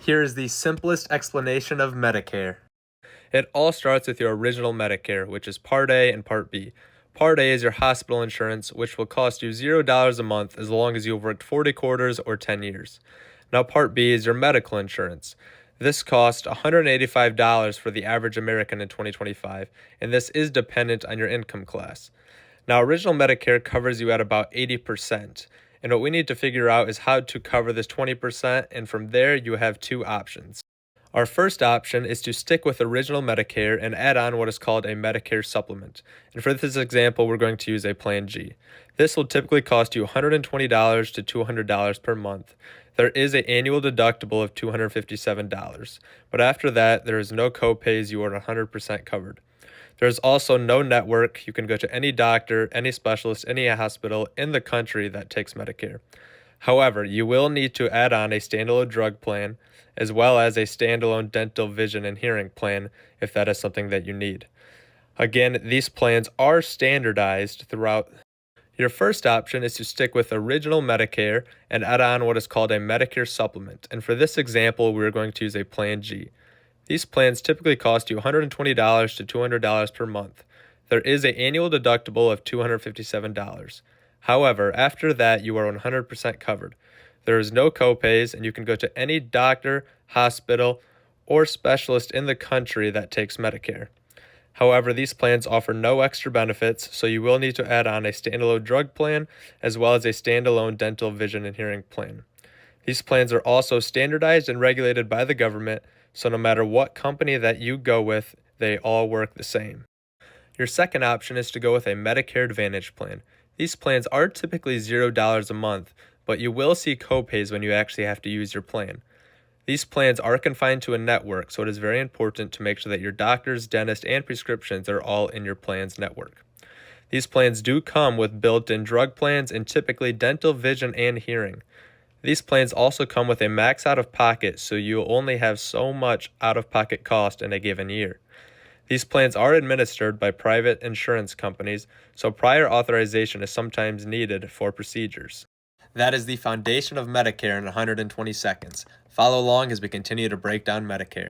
Here is the simplest explanation of Medicare. It all starts with your original Medicare, which is Part A and Part B. Part A is your hospital insurance, which will cost you $0 a month as long as you've worked 40 quarters or 10 years. Now, Part B is your medical insurance. This costs $185 for the average American in 2025, and this is dependent on your income class. Now, original Medicare covers you at about 80%, and what we need to figure out is how to cover this 20%, and from there you have two options. Our first option is to stick with original Medicare and add on what is called a Medicare supplement. And for this example, we're going to use a Plan G. This will typically cost you $120 to $200 per month. There is an annual deductible of $257, but after that, there is no copays. You are 100% covered. There's also no network. You can go to any doctor, any specialist, any hospital in the country that takes Medicare. However, you will need to add on a standalone drug plan as well as a standalone dental, vision, and hearing plan if that is something that you need. Again, these plans are standardized throughout. Your first option is to stick with original Medicare and add on what is called a Medicare supplement. And for this example, we're going to use a Plan G. These plans typically cost you $120 to $200 per month. There is an annual deductible of $257. However, after that, you are 100% covered. There is no copays, and you can go to any doctor, hospital, or specialist in the country that takes Medicare. However, these plans offer no extra benefits, so you will need to add on a standalone drug plan as well as a standalone dental, vision, and hearing plan. These plans are also standardized and regulated by the government, so no matter what company that you go with, they all work the same. Your second option is to go with a Medicare Advantage plan. These plans are typically $0 a month, but you will see copays when you actually have to use your plan. These plans are confined to a network, so it is very important to make sure that your doctors, dentist, and prescriptions are all in your plan's network. These plans do come with built-in drug plans and typically dental, vision, and hearing. These plans also come with a max out-of-pocket, so you will only have so much out-of-pocket cost in a given year. These plans are administered by private insurance companies, so prior authorization is sometimes needed for procedures. That is the foundation of Medicare in 120 seconds. Follow along as we continue to break down Medicare.